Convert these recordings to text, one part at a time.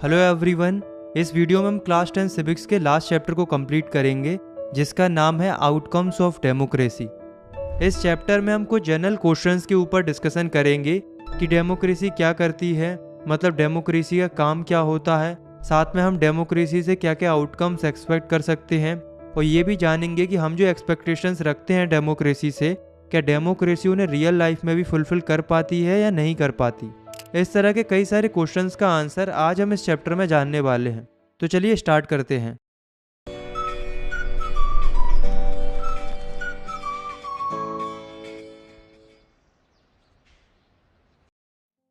Hello everyone, इस video में हम क्लास 10 सिविक्स के लास्ट चैप्टर को कंप्लीट करेंगे जिसका नाम है आउटकम्स ऑफ डेमोक्रेसी। इस चैप्टर में हम कुछ जनरल क्वेश्चंस के ऊपर डिस्कशन करेंगे कि डेमोक्रेसी क्या करती है, मतलब डेमोक्रेसी का काम क्या होता है, साथ में हम डेमोक्रेसी से क्या क्या आउटकम्स एक्सपेक्ट कर सकते हैं और ये भी जानेंगे कि हम जो एक्सपेक्टेशंस रखते हैं डेमोक्रेसी से, क्या डेमोक्रेसी उन्हें रियल लाइफ में भी फुलफिल कर पाती है या नहीं कर पाती। इस तरह के कई सारे क्वेश्चंस का आंसर आज हम इस चैप्टर में जानने वाले हैं। तो चलिए स्टार्ट करते हैं।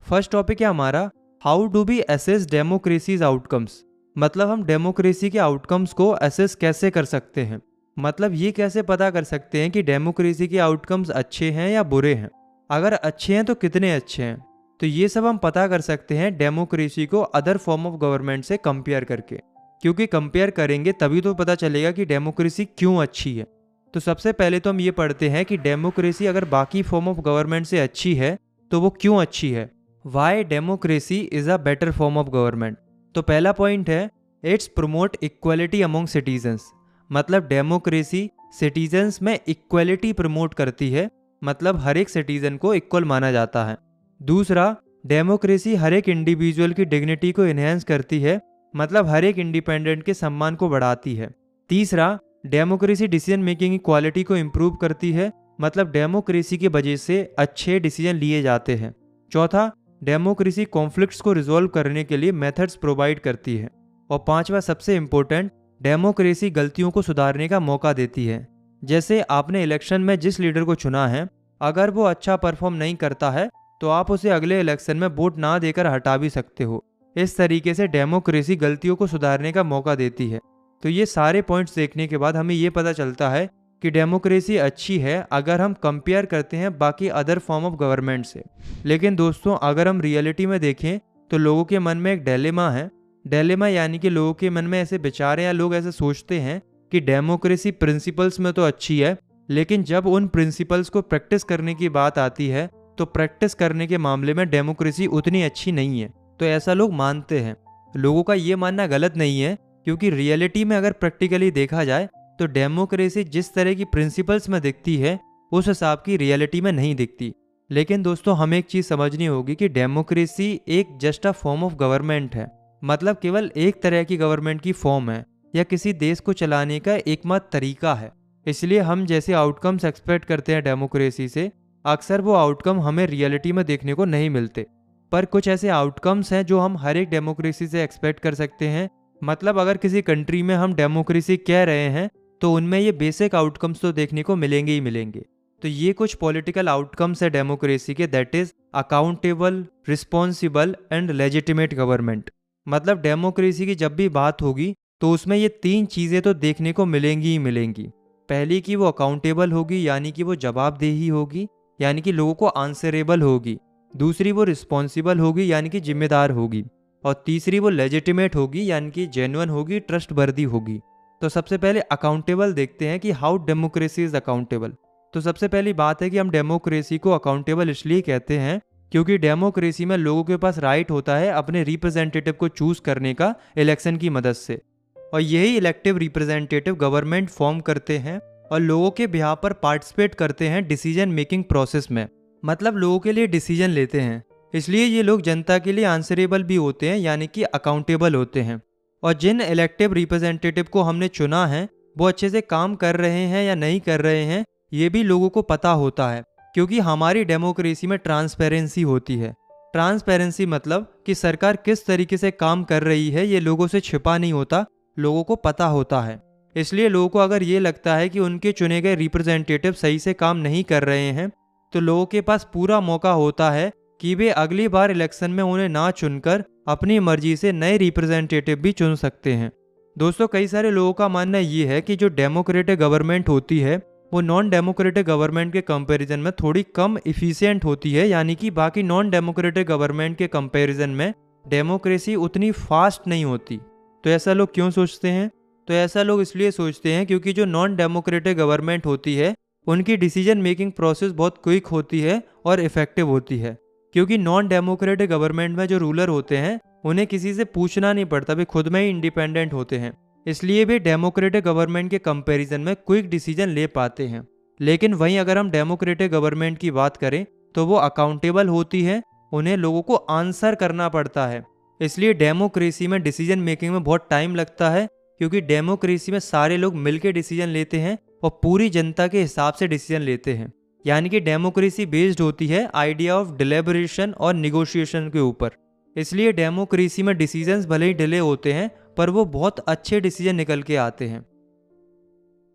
फर्स्ट टॉपिक है हमारा how do we assess democracies outcomes, मतलब हम डेमोक्रेसी के आउटकम्स को असेस कैसे कर सकते हैं, मतलब ये कैसे पता कर सकते हैं कि डेमोक्रेसी के आउटकम्स अच्छे हैं या बुरे हैं, अगर अच्छे हैं तो कितने अच्छे हैं। तो ये सब हम पता कर सकते हैं डेमोक्रेसी को अदर फॉर्म ऑफ गवर्नमेंट से कंपेयर करके, क्योंकि कंपेयर करेंगे तभी तो पता चलेगा कि डेमोक्रेसी क्यों अच्छी है। तो सबसे पहले तो हम ये पढ़ते हैं कि डेमोक्रेसी अगर बाकी फॉर्म ऑफ गवर्नमेंट से अच्छी है तो वो क्यों अच्छी है। Y democracy is a better form of government. तो पहला पॉइंट है it's promote equality among citizens, मतलब डेमोक्रेसी सिटीजन्स में इक्वलिटी प्रमोट करती है, मतलब हर एक सिटीजन को इक्वल माना जाता है। दूसरा, डेमोक्रेसी हर एक इंडिविजुअल की डिग्निटी को इन्हेंस करती है, मतलब हर एक इंडिपेंडेंट के सम्मान को बढ़ाती है। तीसरा, डेमोक्रेसी डिसीजन मेकिंग की क्वालिटी को इम्प्रूव करती है, मतलब डेमोक्रेसी की वजह से अच्छे डिसीजन लिए जाते हैं। चौथा, डेमोक्रेसी कॉन्फ्लिक्ट्स को रिजॉल्व करने के लिए मेथड्स प्रोवाइड करती है। और पांचवा सबसे इम्पोर्टेंट, डेमोक्रेसी गलतियों को सुधारने का मौका देती है। जैसे आपने इलेक्शन में जिस लीडर को चुना है, अगर वो अच्छा परफॉर्म नहीं करता है तो आप उसे अगले इलेक्शन में वोट ना देकर हटा भी सकते हो। इस तरीके से डेमोक्रेसी गलतियों को सुधारने का मौका देती है। तो ये सारे पॉइंट्स देखने के बाद हमें ये पता चलता है कि डेमोक्रेसी अच्छी है अगर हम कंपेयर करते हैं बाकी अदर फॉर्म ऑफ गवर्नमेंट से। लेकिन दोस्तों, अगर हम रियलिटी में देखें तो लोगों के मन में एक डिलेमा है। डिलेमा यानी कि लोगों के मन में ऐसे विचार या लोग ऐसे सोचते हैं कि डेमोक्रेसी प्रिंसिपल्स में तो अच्छी है, लेकिन जब उन प्रिंसिपल्स को प्रैक्टिस करने की बात आती है तो प्रैक्टिस करने के मामले में डेमोक्रेसी उतनी अच्छी नहीं है। तो ऐसा लोग मानते हैं। लोगों का ये मानना गलत नहीं है, क्योंकि रियलिटी में अगर प्रैक्टिकली देखा जाए तो डेमोक्रेसी जिस तरह की प्रिंसिपल्स में दिखती है उस हिसाब की रियलिटी में नहीं दिखती। लेकिन दोस्तों, हमें एक चीज़ समझनी होगी कि डेमोक्रेसी एक just a form of government है, मतलब केवल एक तरह की गवर्नमेंट की फॉर्म है या किसी देश को चलाने का एकमात्र तरीका है। इसलिए हम जैसे आउटकम्स एक्सपेक्ट करते हैं डेमोक्रेसी से, अक्सर वो आउटकम हमें रियलिटी में देखने को नहीं मिलते। पर कुछ ऐसे आउटकम्स हैं जो हम हर एक डेमोक्रेसी से एक्सपेक्ट कर सकते हैं। मतलब अगर किसी कंट्री में हम डेमोक्रेसी कह रहे हैं तो उनमें ये बेसिक आउटकम्स तो देखने को मिलेंगे ही मिलेंगे। तो ये कुछ पॉलिटिकल आउटकम्स है डेमोक्रेसी के, that is accountable, responsible and legitimate government. मतलब डेमोक्रेसी की जब भी बात होगी तो उसमें ये तीन चीज़ें तो देखने को मिलेंगी ही मिलेंगी। पहली कि वो अकाउंटेबल होगी, यानी कि वो जवाबदेही होगी, यानी कि लोगों को आंसरेबल होगी। दूसरी वो रिस्पॉन्सिबल होगी, यानी कि जिम्मेदार होगी। और तीसरी वो लेजिटिमेट होगी, यानी कि जेन्युइन होगी, ट्रस्टवर्दी होगी। तो सबसे पहले अकाउंटेबल देखते हैं कि हाउ डेमोक्रेसी इज अकाउंटेबल। तो सबसे पहली बात है कि हम डेमोक्रेसी को अकाउंटेबल इसलिए कहते हैं क्योंकि डेमोक्रेसी में लोगों के पास राइट होता है अपने रिप्रेजेंटेटिव को चूज करने का इलेक्शन की मदद से, और यही इलेक्टिव रिप्रेजेंटेटिव गवर्नमेंट फॉर्म करते हैं और लोगों के बिहाफ पर पार्टिसिपेट करते हैं डिसीजन मेकिंग प्रोसेस में, मतलब लोगों के लिए डिसीजन लेते हैं। इसलिए ये लोग जनता के लिए आंसरेबल भी होते हैं, यानी कि अकाउंटेबल होते हैं। और जिन इलेक्टिव रिप्रेजेंटेटिव को हमने चुना है वो अच्छे से काम कर रहे हैं या नहीं कर रहे हैं, ये भी लोगों को पता होता है, क्योंकि हमारी डेमोक्रेसी में ट्रांसपेरेंसी होती है। ट्रांसपेरेंसी मतलब कि सरकार किस तरीके से काम कर रही है ये लोगों से छिपा नहीं होता, लोगों को पता होता है। इसलिए लोगों को अगर ये लगता है कि उनके चुने गए रिप्रेजेंटेटिव सही से काम नहीं कर रहे हैं तो लोगों के पास पूरा मौका होता है कि वे अगली बार इलेक्शन में उन्हें ना चुनकर अपनी मर्जी से नए रिप्रेजेंटेटिव भी चुन सकते हैं। दोस्तों, कई सारे लोगों का मानना ये है कि जो डेमोक्रेटिक गवर्नमेंट होती है वो नॉन डेमोक्रेटिक गवर्नमेंट के कंपैरिजन में थोड़ी कम इफिशिएंट होती है, यानी कि बाकी नॉन डेमोक्रेटिक गवर्नमेंट के कंपैरिजन में डेमोक्रेसी उतनी फास्ट नहीं होती। तो ऐसा लोग क्यों सोचते हैं? तो ऐसा लोग इसलिए सोचते हैं क्योंकि जो नॉन डेमोक्रेटिक गवर्नमेंट होती है उनकी डिसीजन मेकिंग प्रोसेस बहुत क्विक होती है और इफेक्टिव होती है, क्योंकि नॉन डेमोक्रेटिक गवर्नमेंट में जो रूलर होते हैं उन्हें किसी से पूछना नहीं पड़ता, वे खुद में ही इंडिपेंडेंट होते हैं। इसलिए वे डेमोक्रेटिक गवर्नमेंट के कंपैरिजन में क्विक डिसीजन ले पाते हैं। लेकिन वहीं अगर हम डेमोक्रेटिक गवर्नमेंट की बात करें तो वो अकाउंटेबल होती है, उन्हें लोगों को आंसर करना पड़ता है। इसलिए डेमोक्रेसी में डिसीजन मेकिंग में बहुत टाइम लगता है, क्योंकि डेमोक्रेसी में सारे लोग मिलकर डिसीजन लेते हैं और पूरी जनता के हिसाब से डिसीजन लेते हैं। यानी कि डेमोक्रेसी बेस्ड होती है आइडिया ऑफ डिलेबरेशन और निगोशिएशन के ऊपर। इसलिए डेमोक्रेसी में डिसीजंस भले ही डिले होते हैं पर वो बहुत अच्छे डिसीजन निकल के आते हैं।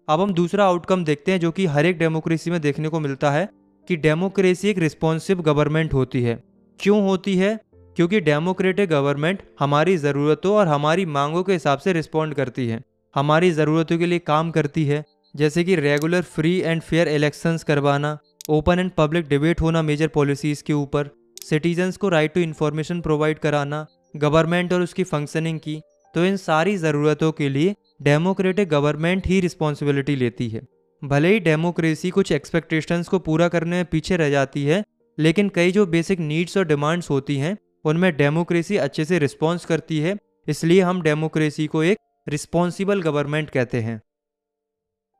अब हम दूसरा आउटकम देखते हैं जो कि हर एक डेमोक्रेसी में देखने को मिलता है कि डेमोक्रेसी एक रिस्पॉन्सिव गवर्नमेंट होती है। क्यों होती है? क्योंकि डेमोक्रेटिक गवर्नमेंट हमारी ज़रूरतों और हमारी मांगों के हिसाब से रिस्पॉन्ड करती है, हमारी ज़रूरतों के लिए काम करती है, जैसे कि regular free and fair elections करवाना, ओपन एंड पब्लिक डिबेट होना मेजर पॉलिसीज़ के ऊपर, सिटीजन्स को राइट टू इन्फॉर्मेशन प्रोवाइड कराना, गवर्नमेंट और उसकी फंक्शनिंग की। तो इन सारी ज़रूरतों के लिए डेमोक्रेटिक गवर्नमेंट ही रिस्पॉन्सिबिलिटी लेती है। भले ही डेमोक्रेसी कुछ एक्सपेक्टेशंस को पूरा करने में पीछे रह जाती है, लेकिन कई जो बेसिक नीड्स और डिमांड्स होती हैं उनमें डेमोक्रेसी अच्छे से रिस्पॉन्स करती है। इसलिए हम डेमोक्रेसी को एक रिस्पॉन्सिबल गवर्नमेंट कहते हैं।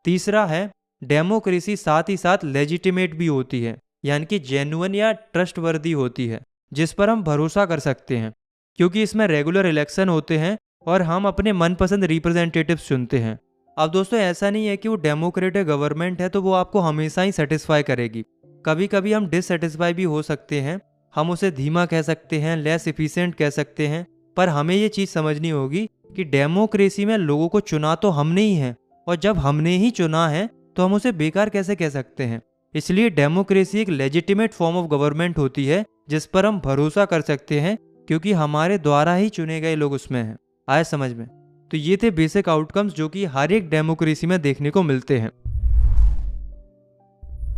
तीसरा है, डेमोक्रेसी साथ ही साथ लेजिटिमेट भी होती है, यानी कि जेन्युइन या ट्रस्टवर्दी होती है, जिस पर हम भरोसा कर सकते हैं, क्योंकि इसमें रेगुलर इलेक्शन होते हैं और हम अपने मनपसंद रिप्रेजेंटेटिव्स चुनते हैं। अब दोस्तों ऐसा नहीं है कि वो डेमोक्रेटिक गवर्नमेंट है तो वो आपको हमेशा ही सेटिस्फाई करेगी। कभी कभी हम डिससेटिस्फाई भी हो सकते हैं, हम उसे धीमा कह सकते हैं, लेस इफिशिएंट कह सकते हैं, पर हमें ये चीज़ समझनी होगी कि डेमोक्रेसी में लोगों को चुना तो हमने ही है, और जब हमने ही चुना है तो हम उसे बेकार कैसे कह सकते हैं। इसलिए डेमोक्रेसी एक लेजिटिमेट फॉर्म ऑफ गवर्नमेंट होती है जिस पर हम भरोसा कर सकते हैं, क्योंकि हमारे द्वारा ही चुने गए लोग उसमें हैं। आए समझ में? तो ये थे बेसिक आउटकम्स जो कि हर एक डेमोक्रेसी में देखने को मिलते हैं।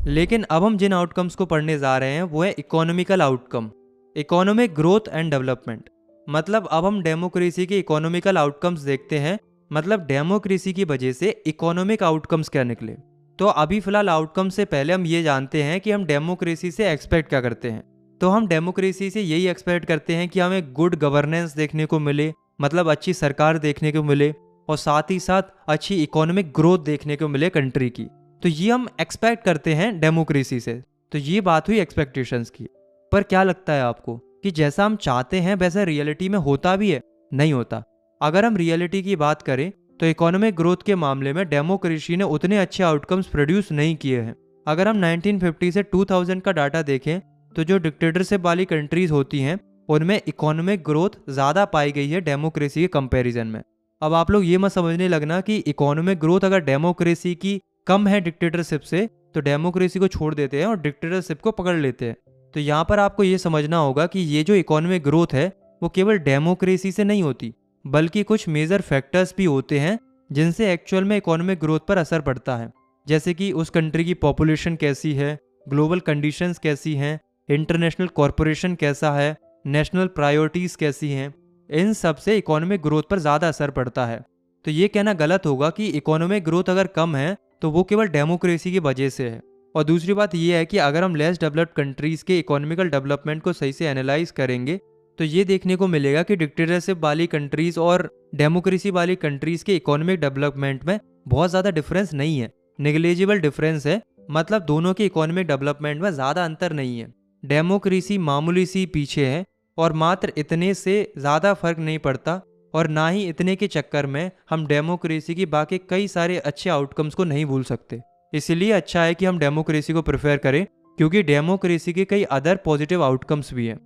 लेकिन अब हम जिन आउटकम्स को पढ़ने जा रहे हैं वो है economical outcome, economic growth and development. मतलब अब हम डेमोक्रेसी के इकोनॉमिकल आउटकम्स देखते हैं, मतलब डेमोक्रेसी की वजह से इकोनॉमिक आउटकम्स क्या निकले। तो अभी फिलहाल आउटकम से पहले हम ये जानते हैं कि हम डेमोक्रेसी से एक्सपेक्ट क्या करते हैं। तो हम डेमोक्रेसी से यही एक्सपेक्ट करते हैं कि हमें गुड गवर्नेंस देखने को मिले, मतलब अच्छी सरकार देखने को मिले, और साथ ही साथ अच्छी इकोनॉमिक ग्रोथ देखने को मिले कंट्री की। तो ये हम एक्सपेक्ट करते हैं डेमोक्रेसी से। तो ये बात हुई एक्सपेक्टेशंस की। पर क्या लगता है आपको कि जैसा हम चाहते हैं वैसा रियलिटी में होता भी है? नहीं होता। अगर हम रियलिटी की बात करें तो इकोनॉमिक ग्रोथ के मामले में डेमोक्रेसी ने उतने अच्छे आउटकम्स प्रोड्यूस नहीं किए हैं। अगर हम 1950 से 2000 का डाटा देखें तो जो डिक्टेटरशिप वाली कंट्रीज होती हैं उनमें इकोनॉमिक ग्रोथ ज़्यादा पाई गई है डेमोक्रेसी के कंपैरिजन में। अब आप लोग ये मत समझने लगना कि इकोनॉमिक ग्रोथ अगर डेमोक्रेसी की कम है डिक्टेटरशिप से तो डेमोक्रेसी को छोड़ देते हैं और डिक्टेटरशिप को पकड़ लेते हैं। तो यहाँ पर आपको ये समझना होगा कि ये जो इकोनॉमिक ग्रोथ है वो केवल डेमोक्रेसी से नहीं होती, बल्कि कुछ मेजर फैक्टर्स भी होते हैं जिनसे एक्चुअल में इकोनॉमिक ग्रोथ पर असर पड़ता है। जैसे कि उस कंट्री की पॉपुलेशन कैसी है, ग्लोबल कंडीशंस कैसी हैं, इंटरनेशनल कॉरपोरेशन कैसा है, नेशनल प्रायोरिटीज़ कैसी हैं। इन सब से इकोनॉमिक ग्रोथ पर ज़्यादा असर पड़ता है। तो ये कहना गलत होगा कि इकोनॉमिक ग्रोथ अगर कम है तो वो केवल डेमोक्रेसी की वजह से है। और दूसरी बात ये है कि अगर हम लेस डेवलप्ड कंट्रीज़ के इकोनॉमिकल डेवलपमेंट को सही से एनालाइज करेंगे तो ये देखने को मिलेगा कि डिक्टेटरशिप वाली कंट्रीज़ और डेमोक्रेसी वाली कंट्रीज़ के इकोनॉमिक डेवलपमेंट में बहुत ज़्यादा डिफरेंस नहीं है, नेग्लिजिबल डिफरेंस है। मतलब दोनों के इकोनॉमिक डेवलपमेंट में ज़्यादा अंतर नहीं है। डेमोक्रेसी मामूली सी पीछे है और मात्र इतने से ज़्यादा फर्क नहीं पड़ता, और ना ही इतने के चक्कर में हम डेमोक्रेसी की बाकी कई सारे अच्छे आउटकम्स को नहीं भूल सकते। इसलिए अच्छा है कि हम डेमोक्रेसी को प्रेफर करें, क्योंकि डेमोक्रेसी के कई अदर पॉजिटिव आउटकम्स भी हैं।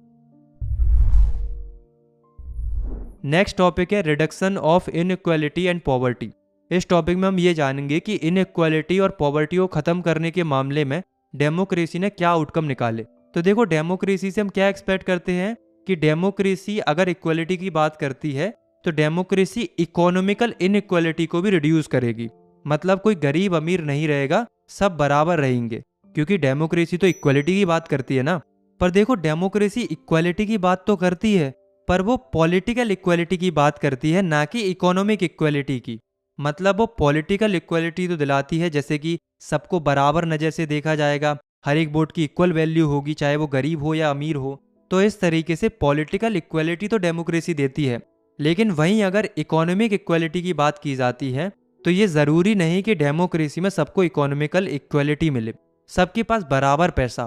नेक्स्ट टॉपिक है reduction of inequality and poverty. इस टॉपिक में हम ये जानेंगे कि इनइक्वालिटी और पॉवर्टी को ख़त्म करने के मामले में डेमोक्रेसी ने क्या आउटकम निकाले। तो देखो, डेमोक्रेसी से हम क्या एक्सपेक्ट करते हैं कि डेमोक्रेसी अगर इक्वालिटी की बात करती है तो डेमोक्रेसी इकोनॉमिकल इनइक्वालिटी को भी रिड्यूस करेगी। मतलब कोई गरीब अमीर नहीं रहेगा, सब बराबर रहेंगे, क्योंकि डेमोक्रेसी तो इक्वालिटी की बात करती है ना। पर देखो, डेमोक्रेसी इक्वालिटी की बात तो करती है, पर वो पॉलिटिकल इक्वालिटी की बात करती है, ना कि इकोनॉमिक इक्वालिटी की। मतलब वो पॉलिटिकल इक्वालिटी तो दिलाती है, जैसे कि सबको बराबर नज़र से देखा जाएगा, हर एक वोट की इक्वल वैल्यू होगी, चाहे वो गरीब हो या अमीर हो। तो इस तरीके से पॉलिटिकल इक्वलिटी तो डेमोक्रेसी देती है, लेकिन वहीं अगर इकोनॉमिक इक्वलिटी की बात की जाती है तो ये ज़रूरी नहीं कि डेमोक्रेसी में सबको इकोनॉमिकल इक्वलिटी मिले, सबके पास बराबर पैसा।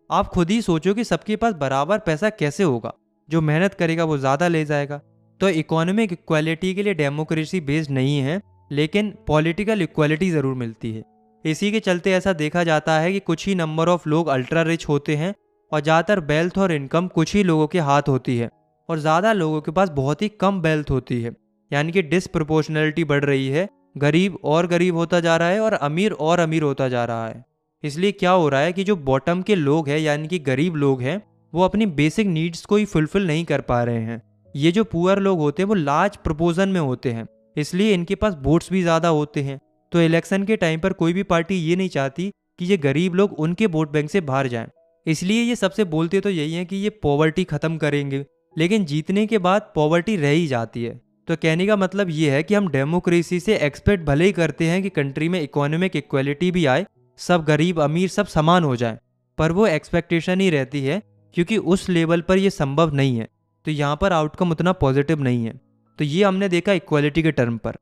आप खुद ही सोचो कि सबके पास बराबर पैसा कैसे होगा? जो मेहनत करेगा वो ज़्यादा ले जाएगा। तो इकोनॉमिक इक्वलिटी के लिए डेमोक्रेसी बेस्ड नहीं है, लेकिन पॉलिटिकल इक्वलिटी ज़रूर मिलती है। इसी के चलते ऐसा देखा जाता है कि कुछ ही नंबर ऑफ लोग अल्ट्रा रिच होते हैं और ज़्यादातर वेल्थ और इनकम कुछ ही लोगों के हाथ होती है, और ज़्यादा लोगों के पास बहुत ही कम वेल्थ होती है। यानी कि डिसप्रोपोर्शनलिटी बढ़ रही है, गरीब और गरीब होता जा रहा है और अमीर होता जा रहा है। इसलिए क्या हो रहा है कि जो बॉटम के लोग हैं यानी कि गरीब लोग हैं, वो अपनी बेसिक नीड्स को ही फुलफिल नहीं कर पा रहे हैं। ये जो पुअर लोग होते हैं वो लार्ज प्रपोजन में होते हैं, इसलिए इनके पास वोट्स भी ज़्यादा होते हैं। तो इलेक्शन के टाइम पर कोई भी पार्टी ये नहीं चाहती कि ये गरीब लोग उनके वोट बैंक से बाहर जाएं। इसलिए ये सबसे बोलते तो यही है कि ये पॉवर्टी ख़त्म करेंगे, लेकिन जीतने के बाद पॉवर्टी रह ही जाती है। तो कहने का मतलब ये है कि हम डेमोक्रेसी से एक्सपेक्ट भले ही करते हैं कि कंट्री में इकोनॉमिक इक्वलिटी भी आए, सब गरीब अमीर सब समान हो जाए, पर वो एक्सपेक्टेशन ही रहती है, क्योंकि उस लेवल पर ये संभव नहीं है। तो यहाँ पर आउटकम उतना पॉजिटिव नहीं है। तो ये हमने देखा इक्वलिटी के टर्म पर।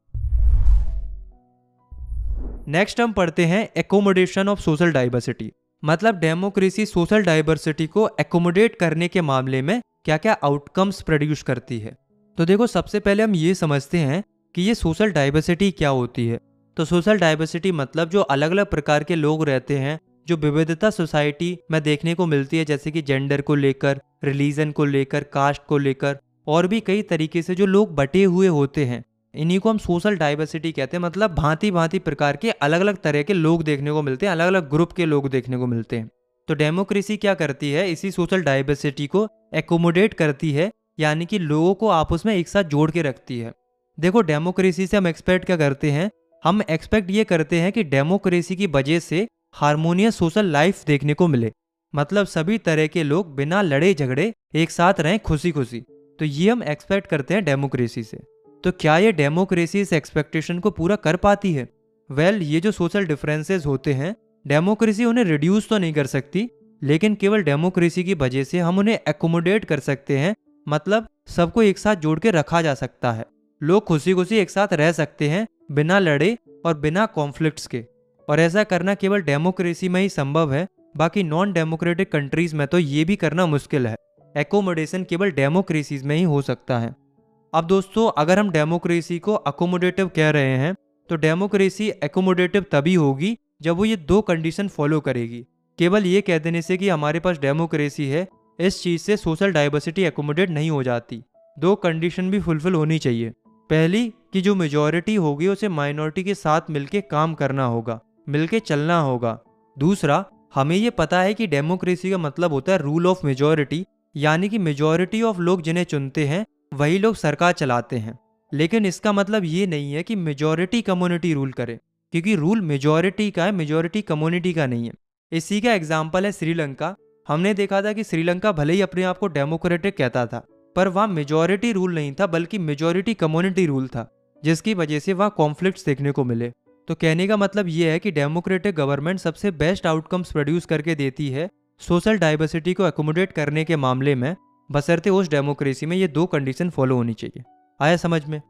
नेक्स्ट हम पढ़ते हैं एकोमोडेशन ऑफ सोशल डाइवर्सिटी। मतलब डेमोक्रेसी सोशल डाइवर्सिटी को एकोमोडेट करने के मामले में क्या क्या आउटकम्स प्रोड्यूस करती है। तो देखो, सबसे पहले हम ये समझते हैं कि ये सोशल डाइवर्सिटी क्या होती है। तो सोशल डाइवर्सिटी मतलब जो अलग अलग प्रकार के लोग रहते हैं, जो विविधता सोसाइटी में देखने को मिलती है, जैसे कि जेंडर को लेकर, रिलीजन को लेकर, कास्ट को लेकर, और भी कई तरीके से जो लोग बटे हुए होते हैं, इन्हीं को हम सोशल डाइवर्सिटी कहते हैं। मतलब भांति भांति प्रकार के अलग अलग तरह के लोग देखने को मिलते हैं, अलग अलग ग्रुप के लोग देखने को मिलते हैं। तो डेमोक्रेसी क्या करती है, इसी सोशल डाइवर्सिटी को एकोमोडेट करती है, यानी कि लोगों को आपस में एक साथ जोड़ के रखती है। देखो, डेमोक्रेसी से हम एक्सपेक्ट क्या करते हैं, हम एक्सपेक्ट ये करते हैं कि डेमोक्रेसी की वजह से हार्मोनियस सोशल लाइफ देखने को मिले। मतलब सभी तरह के लोग बिना लड़े झगड़े एक साथ रहें खुशी खुशी। तो ये हम एक्सपेक्ट करते हैं डेमोक्रेसी से। तो क्या ये डेमोक्रेसी इस एक्सपेक्टेशन को पूरा कर पाती है? वेल, ये जो सोशल डिफरेंसेस होते हैं, डेमोक्रेसी उन्हें रिड्यूस तो नहीं कर सकती, लेकिन केवल डेमोक्रेसी की वजह से हम उन्हें एकोमोडेट कर सकते हैं। मतलब सबको एक साथ जोड़ के रखा जा सकता है, लोग खुशी खुशी एक साथ रह सकते हैं बिना लड़े और बिना कॉन्फ्लिक्ट्स के। और ऐसा करना केवल डेमोक्रेसी में ही संभव है, बाकी नॉन डेमोक्रेटिक कंट्रीज में तो ये भी करना मुश्किल है। एकोमोडेशन केवल डेमोक्रेसीज में ही हो सकता है। अब दोस्तों, अगर हम डेमोक्रेसी को अकोमोडेटिव कह रहे हैं, तो डेमोक्रेसी एकोमोडेटिव तभी होगी जब वो ये दो कंडीशन फॉलो करेगी। केवल ये कह देने से कि हमारे पास डेमोक्रेसी है, इस चीज़ से सोशल डाइवर्सिटी एकोमोडेट नहीं हो जाती। दो कंडीशन भी फुलफिल होनी चाहिए। पहली कि जो मेजॉरिटी होगी उसे माइनॉरिटी के साथ मिलके काम करना होगा, मिलके चलना होगा। दूसरा, हमें ये पता है कि डेमोक्रेसी का मतलब होता है रूल ऑफ मेजॉरिटी, यानी कि मेजॉरिटी ऑफ लोग जिन्हें चुनते हैं वही लोग सरकार चलाते हैं। लेकिन इसका मतलब ये नहीं है कि मेजॉरिटी कम्युनिटी रूल करे, क्योंकि रूल मेजॉरिटी का है, मेजॉरिटी कम्युनिटी का नहीं है। इसी का एग्जाम्पल है श्रीलंका। हमने देखा था कि श्रीलंका भले ही अपने आप को डेमोक्रेटिक कहता था, पर वहाँ मेजॉरिटी रूल नहीं था, बल्कि मेजॉरिटी कम्युनिटी रूल था, जिसकी वजह से वहाँ कॉन्फ्लिक्ट्स देखने को मिले। तो कहने का मतलब ये है कि डेमोक्रेटिक गवर्नमेंट सबसे बेस्ट आउटकम्स प्रोड्यूस करके देती है सोशल डाइवर्सिटी को एकोमोडेट करने के मामले में, बशर्ते उस डेमोक्रेसी में ये दो कंडीशन फॉलो होनी चाहिए। आया समझ में?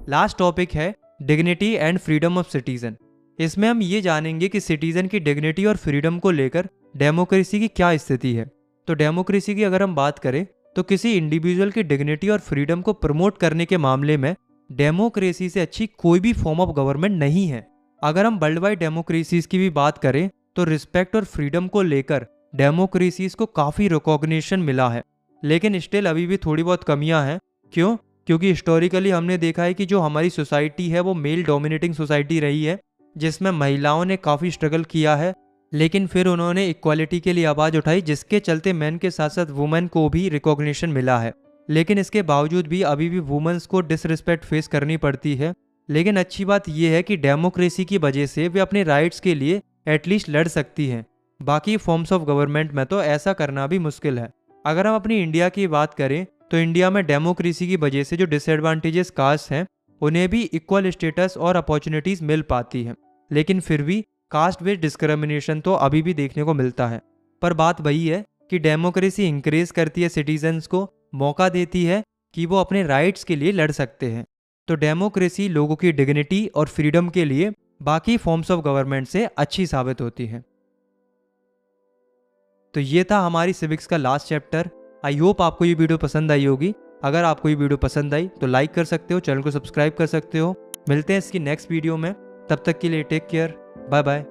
लास्ट टॉपिक है dignity and freedom of citizen. इसमें हम ये जानेंगे कि सिटीजन की डिग्निटी और फ्रीडम को लेकर डेमोक्रेसी की क्या स्थिति है। तो डेमोक्रेसी की अगर हम बात करें तो किसी इंडिविजुअल की डिग्निटी और फ्रीडम को प्रमोट करने के मामले में डेमोक्रेसी से अच्छी कोई भी फॉर्म ऑफ गवर्नमेंट नहीं है। अगर हम वर्ल्ड वाइड डेमोक्रेसीज की भी बात करें तो रिस्पेक्ट और फ्रीडम को लेकर डेमोक्रेसीज को काफ़ी रिकॉग्निशन मिला है, लेकिन स्टिल अभी भी थोड़ी बहुत कमियां हैं। क्यों? क्योंकि हिस्टोरिकली हमने देखा है कि जो हमारी सोसाइटी है वो मेल डोमिनेटिंग सोसाइटी रही है, जिसमें महिलाओं ने काफ़ी स्ट्रगल किया है, लेकिन फिर उन्होंने इक्वालिटी के लिए आवाज़ उठाई, जिसके चलते मैन के साथ साथ वुमेन को भी रिकॉग्निशन मिला है। लेकिन इसके बावजूद भी अभी भी वुमेन्स को डिसरिस्पेक्ट फेस करनी पड़ती है। लेकिन अच्छी बात यह है कि डेमोक्रेसी की वजह से वे अपने राइट्स के लिए एटलीस्ट लड़ सकती हैं। बाकी फॉर्म्स ऑफ गवर्नमेंट में तो ऐसा करना भी मुश्किल है। अगर हम अपनी इंडिया की बात करें तो इंडिया में डेमोक्रेसी की वजह से जो डिसएडवांटेजेस कास्ट हैं उन्हें भी इक्वल स्टेटस और अपॉर्चुनिटीज़ मिल पाती हैं, लेकिन फिर भी कास्ट बेस्ड डिस्क्रिमिनेशन तो अभी भी देखने को मिलता है। पर बात वही है कि डेमोक्रेसी इंकरेज करती है सिटीजन्स को, मौका देती है कि वो अपने राइट्स के लिए लड़ सकते हैं। तो डेमोक्रेसी लोगों की डिग्निटी और फ्रीडम के लिए बाकी फॉर्म्स ऑफ गवर्नमेंट से अच्छी साबित होती है। तो ये था हमारी सिविक्स का लास्ट चैप्टर। आई होप आपको ये वीडियो पसंद आई होगी। अगर आपको ये वीडियो पसंद आई तो लाइक कर सकते हो, चैनल को सब्सक्राइब कर सकते हो। मिलते हैं इसकी नेक्स्ट वीडियो में, तब तक के लिए टेक केयर, बाय बाय।